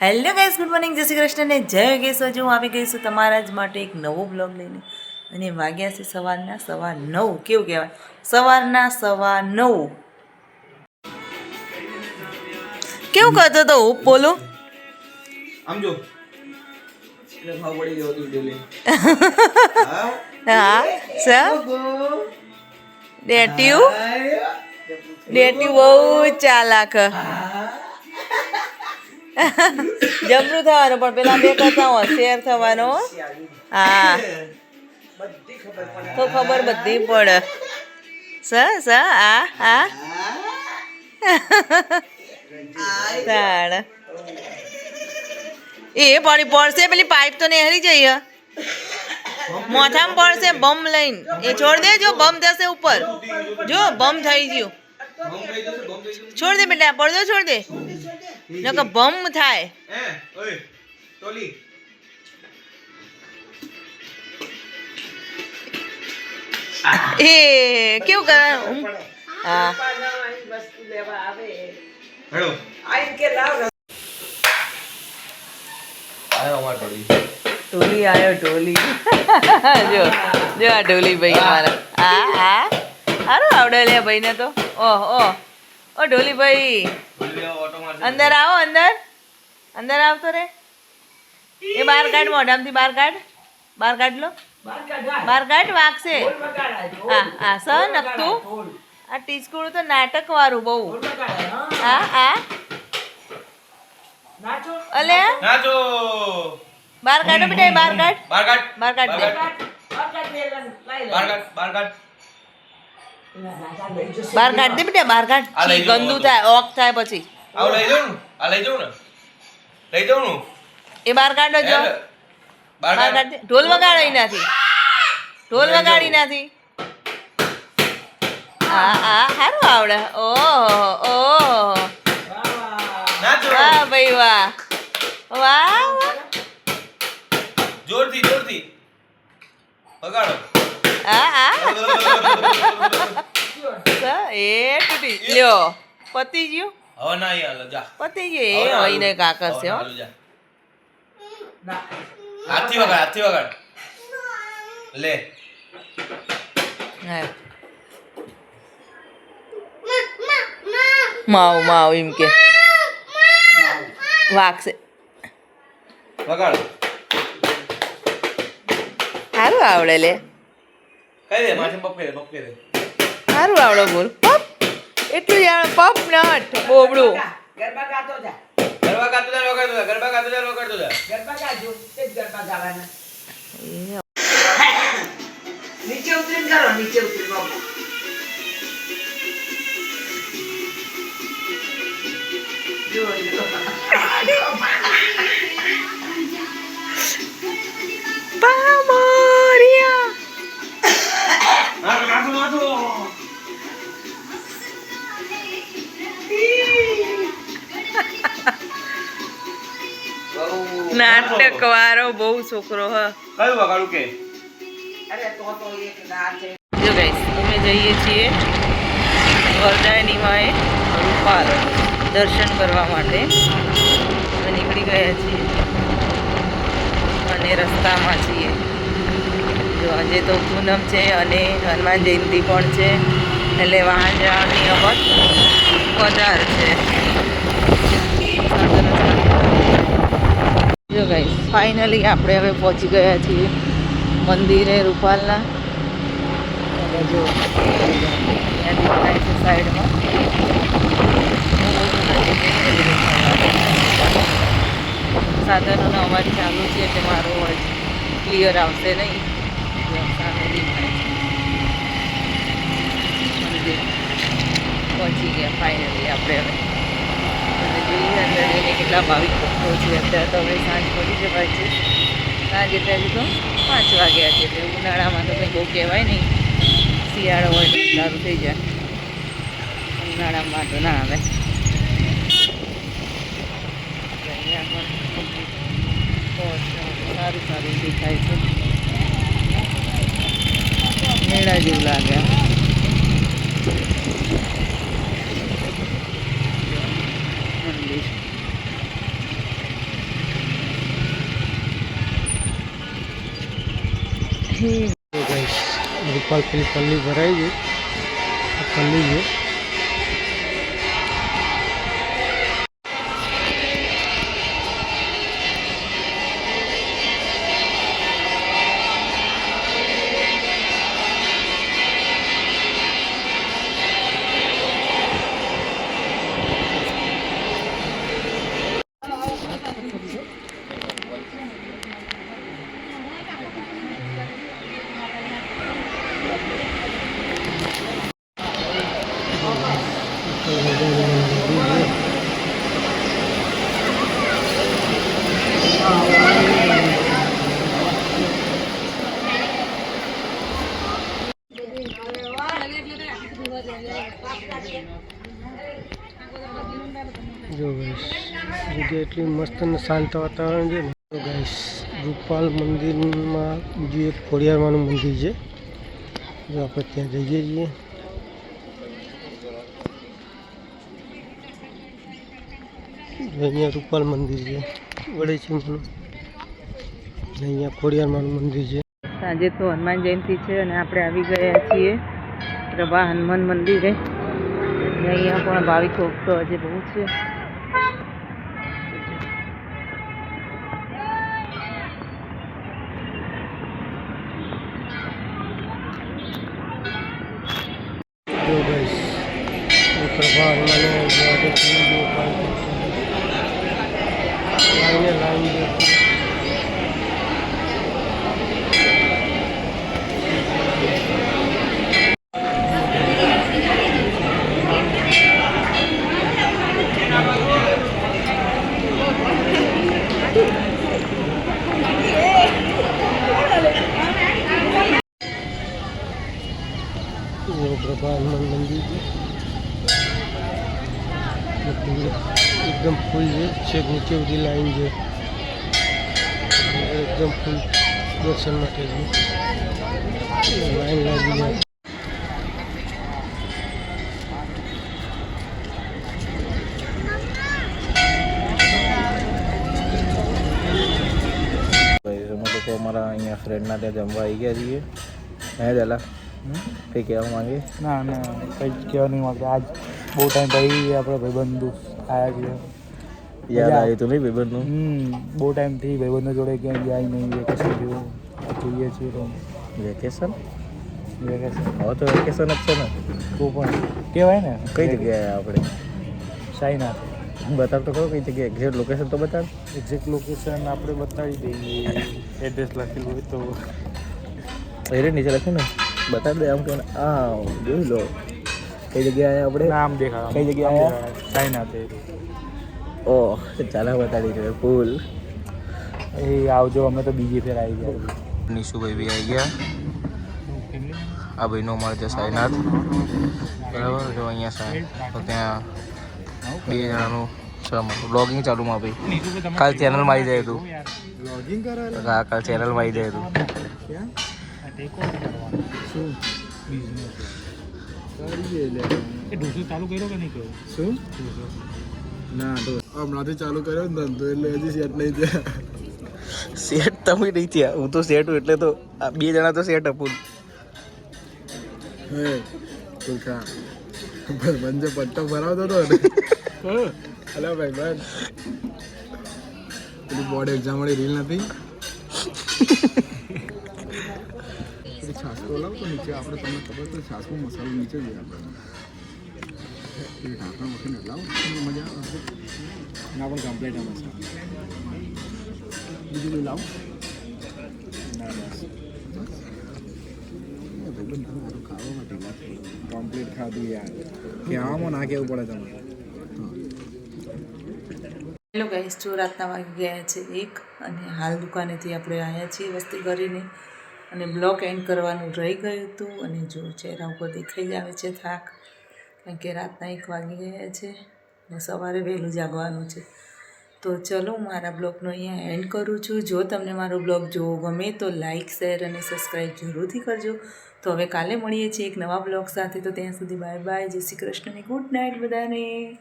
Hello guys, good morning, જય શ્રી કૃષ્ણ ને જય યોગેશ. હજુ હું આવી ગઈ છું તમારા જ માટે એક નવો બ્લોગ લઈને. અને વાગ્યા છે સવારના 9:15. કેવું કહેવાય, સવારના 9:15. કેવું કરતો તો હું બોલું આમ જો એટલે ભાવ પડી ગયો તું ડેલી. હા સર ડેટ્યુ બહુ ચાલાક. જબરું થવાનું પણ પેલા બે કરતા હોશિયાર થવાનો. હા તો ખબર બધી પડે. સ આ તાણ એ પાણી પડશે, પેલી પાઇપ તો નહેરી જઈએ, મોથામાં પડશે બમ લઈને. એ છોડ દે, જો બમ થશે ઉપર, જો બમ થઈ ગયું. છોડ દે બેટા, પડદો છોડ દે, નકર બમ થાય. એ કેવું કરવાનું? હા ઢોલી આવ્યો, ઢોલી. જો જો આ ઢોલી ભાઈ મારા. હા સારું આવડે લે ભાઈને તો. ઓહ ઓહ ઓ ઢોલી ભાઈ, અંદર આવો, અંદર આવતો રે. એ બહાર કાઢ, મોઢામાંથી બહાર કાઢ લો, બહાર કાઢ, વાગશે. હા સ નખતું. આ ટીચકુડું તો નાટક વાળું બહુ. હા અલે બહાર કાઢો બેટા, બહાર કાઢ દે. બહાર કાઢ દે બેટા, બહાર કાઢ. ગંદુ થાય, ઓક થાય પછી. એ બહાર કાઢો, જો બહાર કાઢ દે. ઢોલ વગાડી નથી. હા સારું આવડે. ઓહ વાહ ભાઈ વાહ, વાહ જોરથી વગાડો. એ તૂટી લ્યો, પતી ગયું. હવે ના યાર જા પતી ગયું. એ હોઈને કાકર છે હો. હાથથી વગાડ લે. માવ એમ કે વાગશે. વગાડ. સારું આવડે લે, કઈ દે માથે પપ્પે દે. સારું આવડે. બોલ પપ, એટલું જ આવડે. પપ નટ બોબડું. ગરબા ગાતો જા નીચે ઉતરીને કરો, નીચે ઉતરી બાબુ. નાટક વાળો બહુ છોકરો હ. કયું વગાડું કે? જો ગાઈસ, અમે જઈએ છીએ વરદાયની માએ રૂપાલ દર્શન કરવા માટે. અમે નીકળી ગયા છીએ અને રસ્તામાં છીએ. જો આજે તો પૂનમ છે અને હનુમાન જયંતિ પણ છે, એટલે વાહન વ્યવહારની અમત વધારે છે. જો ગાઈસ, ફાઇનલી આપણે હવે પહોંચી ગયા છીએ મંદિરે રૂપાલના. અને જો ત્યાં દેખાય છે સાઈડમાં. સાધનોનો અવાજ ચાલુ છે એટલે મારો અવાજ ક્લિયર આવશે નહીં. સામે દેખાય છે મંદિર. પહોંચી ગયા ફાઇનલી આપણે હવે. અને જોઈએ અંદર જઈને કેટલા ભાવિક ભક્તો છે. અત્યારે તો હવે સાંજ પડી જવાય છે. સાંજ એટલે હજુ તો 5 વાગ્યા છે. એટલે ઉનાળામાં તો કંઈ બહુ કહેવાય નહીં. શિયાળો હોય તો સારું થઈ જાય, ઉનાળામાં તો ના આવે. અહીંયા પણ સારું દેખાય છે. મેળા જેવું લાગે. મંદિર રૂપાલ પેલી પલ્લી ભરાઈ ગઈ પલ્લી છે જો ગાઈસ જગ્યા એટલી મસ્ત અને શાંત વાતાવરણ છે ને તો ગાઈસ રૂપાલ મંદિરમાં બીજું એક ખોડિયારમાંનું મંદિર છે જો આપણે ત્યાં જઈએ છીએ અહીંયા રૂપાલ મંદિર છે વડેચીમાનું અહીંયા ખોડિયારમાંનું મંદિર છે સાંજે તો હનુમાન જયંતિ છે અને આપણે આવી ગયા છીએ પ્રભા હનુમાન મંદિરે અને અહીંયા પણ ભાવિકો તો આજે બહુ છે જો ગાઈસ પ્રભા હનુમાને લાઈન प्रभा हनुमान मंदिर एकदम फुल है छेक नीचे बड़ी लाइन है एकदम फुल दर्शन माटे लाइन लगी है તો અમારા અહીંયા ફ્રેન્ડના ત્યાં જમવા આવી ગયા છીએ હે દલા કંઈ કહેવા માંગે ના ના કંઈ કહેવા નહીં માંગતા આજ બહુ ટાઈમ પછી આપણે ભાઈબંધો આવ્યા છીએ યાદ આવ્યું તું નહીં ભાઈબંધનું બહુ ટાઈમથી ભાઈબંધો જોડે ક્યાંય ગયા નહીં વેકેશન જેવું જોઈએ છીએ તો વેકેશન વેકેશન હવે તો વેકેશન જ છે ને તો પણ કહેવાય ને કઈ જગ્યાએ આપણે ચાઇના બતાવ તો ખરો કઈ જગ્યાએ એક્ઝેક્ટ લોકેશન તો બતાવ એક્ઝેક્ટ લોકેશન આપણે બતાવી દઈએ એડ્રેસ લખેલું હોય તો એ નીચે લખ્યું ને બતાવી દે આમ કે આ જોઈ લો કઈ જગ્યાએ આપણે નામ દેખાડ કઈ જગ્યાએ આવ્યા ચાઇના તે ઓહ ચાલા બતાવી દે ફૂલ એ આવજો અમે તો બીજી ફેર આવી ગયા નિશુભાઈ બી આવી ગયા આ ભાઈનો અમારે છે સાઈનાથ બરાબર જો અહીંયા સાહેબ તો ત્યાં 2 જણાનું છે અમારું બ્લોગિંગ ચાલુમાં ભાઈ કાલ ચેનલમાં આવી જાય તું બ્લોગિંગ કરે હા કાલ ચેનલમાં આવી જાય તું શું બિઝનેસ એ ઢોસો ચાલુ કર્યો કે નહીં કર્યો શું ના તો હમણાંથી ચાલુ કર્યો ને ધંધો એટલે હજી સેટ નહીં થયા સેટ તમે નહીં થયા હું તો સેટ હું એટલે તો 2 જણા તો સેટ અપું હે તું ખા બંજે પટ્ટો ભરાવતો હતો ને હલો ભાઈ બન પેલી બોર્ડ એક્ઝામ વાળી રીલ નથી છાસકો લાવ તો નીચે આપણે તમને ખબર તો છાસકો મસાલો નીચે જોઈએ આપણે એ ઢાંકણા મૂકીને લાવો મજા આવે ના પણ કમ્પ્લીટ આવે બીજું કોઈ લાવો ના બસ ખાવા માટે કમ્પ્લીટ ખાધું યાર કહેવામાં ના કહેવું પડે તમારે હેલો ગાઈસ જો રાતના વાગી ગયા છે 1 અને હાલ દુકાનેથી આપણે આવ્યા છીએ વસ્તી કરીને અને બ્લોક એન્ડ કરવાનું રહી ગયું હતું અને જો ચહેરા ઉપર દેખાઈ જ આવે છે થાક કારણ કે રાતના 1 વાગી ગયા છે અને સવારે વહેલું જાગવાનું છે તો ચલો મારા બ્લોગનો અહીંયા એન્ડ કરું છું જો તમને મારો બ્લોગ જોવો ગમે તો લાઇક શેર અને સબસ્ક્રાઈબ જરૂરથી કરજો તો હવે કાલે મળીએ છીએ એક નવા બ્લોગ સાથે તો ત્યાં સુધી બાય બાય જય શ્રી કૃષ્ણ અને ગુડ નાઇટ બધાને